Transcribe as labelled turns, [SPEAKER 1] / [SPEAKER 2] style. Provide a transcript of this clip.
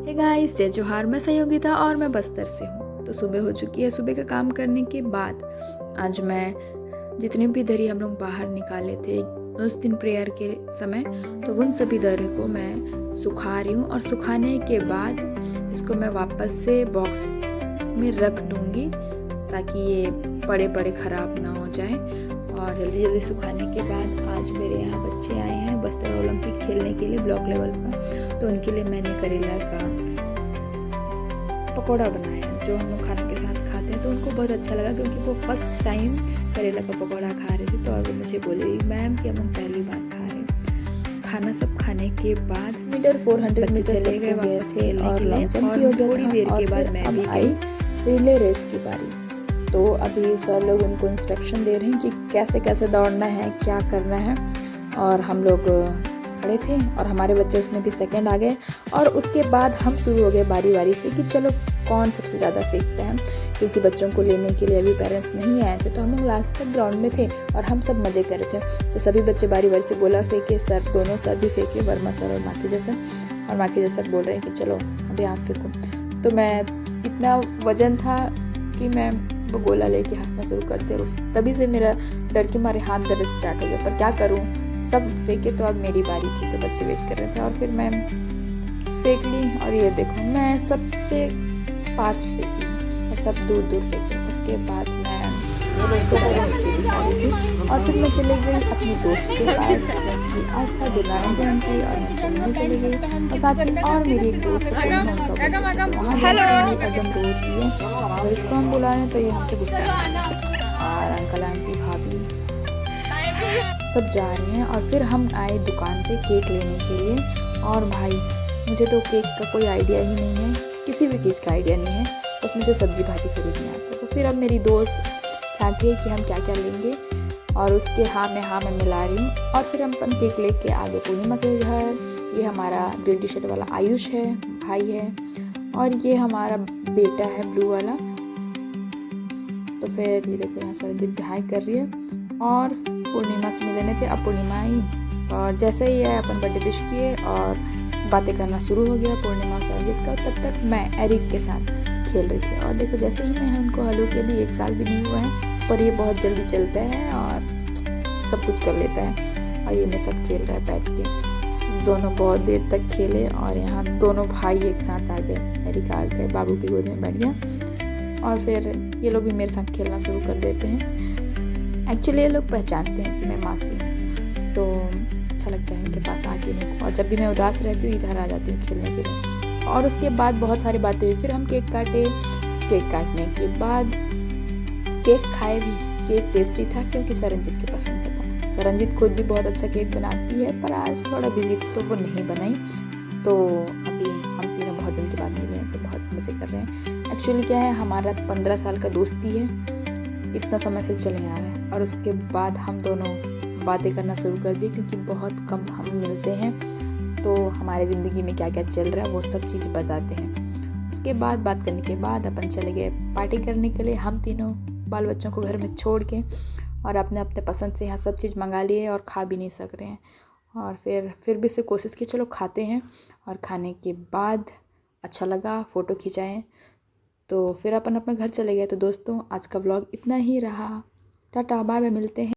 [SPEAKER 1] Hey guys, जय जोहार। मैं सहयोगिता और मैं बस्तर से हूँ। तो सुबह हो चुकी है। सुबह का काम करने के बाद आज मैं जितने भी दरी हम लोग बाहर निकाले थे उस दिन प्रेयर के समय, तो उन सभी दरी को मैं सुखा रही हूँ और सुखाने के बाद इसको मैं वापस से बॉक्स में रख दूँगी ताकि ये पड़े पड़े ख़राब ना हो जाए। और जल्दी जल्दी सुखाने के बाद आज मेरे यहाँ बच्चे आए हैं बस्तर ओलंपिक खेलने के लिए ब्लॉक लेवल का, तो उनके लिए मैंने करेला का पकौड़ा बनाया जो हम लोग खाने के साथ खाते हैं। तो उनको बहुत अच्छा लगा क्योंकि वो फर्स्ट टाइम करेला का पकौड़ा खा रहे थे। तो और वो मुझे बोले मैम कि हम लोग पहली बार खा रहे हैं। खाना सब खाने के बाद मीटर 400 मीटर चले गए वापस खेलने के लिए और थोड़ी देर के बाद मैं भी आई रिले रेस की बारी। तो अभी सर लोग उनको इंस्ट्रक्शन दे रहे हैं कि कैसे कैसे दौड़ना है, क्या करना है। और हम लोग खड़े थे और हमारे बच्चे उसमें भी सेकंड आ गए। और उसके बाद हम शुरू हो गए बारी बारी से कि चलो कौन सबसे ज़्यादा फेंकते हैं, क्योंकि बच्चों को लेने के लिए अभी पेरेंट्स नहीं आए थे। तो हम लोग लास्ट तक ग्राउंड में थे और हम सब मज़े कर रहे थे। तो सभी बच्चे बारी बारी से गोला फेंके, सर दोनों सर भी फेंके, वर्मा सर और माखीजा सर। और माखीजा सर बोल रहे हैं कि चलो अभी आप फेंको। तो मैं इतना वजन था कि मैं वो गोला लेके हंसना शुरू करते और उस तभी से मेरा डर के मारे हाथ दर्द स्टार्ट हो गया। पर क्या करूं, सब फेंके तो अब मेरी बारी थी। तो बच्चे वेट कर रहे थे और फिर मैं फेंक ली और ये देखो मैं सबसे पास फेंकी और सब दूर दूर फेंके। उसके बाद मैं और फिर मैं चले गई अपनी दोस्त के पास क्योंकि आज था गुरु नानक जयंती और मैं चलने चली गई। और साथ ही और मेरी एक दोस्त वहाँ एकदम रो रही है और इसको हम बुला रहे हैं तो ये हमसे गुस्सा और अंकल आंटी भाभी सब जा रहे हैं। और फिर हम आए दुकान पे केक लेने के लिए। और भाई मुझे तो केक का कोई आइडिया ही नहीं है, किसी भी चीज़ का आइडिया नहीं है, बस मुझे सब्जी भाजी खरीदनी आती है। तो फिर अब मेरी दोस्त चाहती है कि हम क्या क्या लेंगे और उसके हाँ मैं मिला रही हूँ। और फिर हम अपन केक लेके आगे पूर्णिमा के घर। ये हमारा ग्रीन टी शर्ट वाला आयुष है, भाई है, और ये हमारा बेटा है ब्लू वाला। तो फिर ये देखो यहाँ सरंजीत हाई कर रही है और पूर्णिमा से मिलने थे। अब पूर्णिमा आई और जैसे ही है अपन बर्थडे विश किए और बातें करना शुरू हो गया पूर्णिमा और सरंजीत का। तब तक मैं एरिक के साथ खेल रही थी और देखो जैसे ही मैं उनको हलो के अभी 1 साल भी नहीं हुआ है पर ये बहुत जल्दी चलता है और सब कुछ कर लेता है। और ये मेरे साथ खेल रहा है बैठ के। दोनों बहुत देर तक खेले और यहाँ दोनों भाई एक साथ आ गए। एरिक आ गए, बाबू की गोद में बैठ गया और फिर ये लोग भी मेरे साथ खेलना शुरू कर देते हैं। एक्चुअली ये लोग पहचानते हैं कि मैं मासी हूँ, तो अच्छा लगता है इनके पास आके मेरे को। और जब भी मैं उदास रहती हूँ इधर आ जाती हूँ खेलने के लिए। और उसके बाद बहुत सारी बातें हुई। फिर हम केक काटे। केक काटने के बाद केक खाए भी। केक टेस्टी था क्योंकि सरंजीत के पसंद का था। सरंजीत खुद भी बहुत अच्छा केक बनाती है पर आज थोड़ा बिजी थी तो वो नहीं बनाई। तो अभी हम तीनों बहुत दिन के बाद मिले हैं तो बहुत मज़े कर रहे हैं। एक्चुअली क्या है, हमारा 15 साल का दोस्ती है, इतना समय से चले आ रहा है। और उसके बाद हम दोनों बातें करना शुरू कर दी क्योंकि बहुत कम हम मिलते हैं, तो हमारे ज़िंदगी में क्या क्या चल रहा है वो सब चीज़ बताते हैं। उसके बाद बात करने के बाद अपन चले गए पार्टी करने के लिए। हम तीनों बाल बच्चों को घर में छोड़ के और अपने अपने पसंद से यहाँ सब चीज़ मंगा लिए और खा भी नहीं सक रहे हैं। और फिर भी से कोशिश की चलो खाते हैं। और खाने के बाद अच्छा लगा, फ़ोटो खिंचाएँ, तो फिर अपन अपने घर चले गए। तो दोस्तों आज का व्लॉग इतना ही रहा। टाटा बाय बाय, मिलते हैं।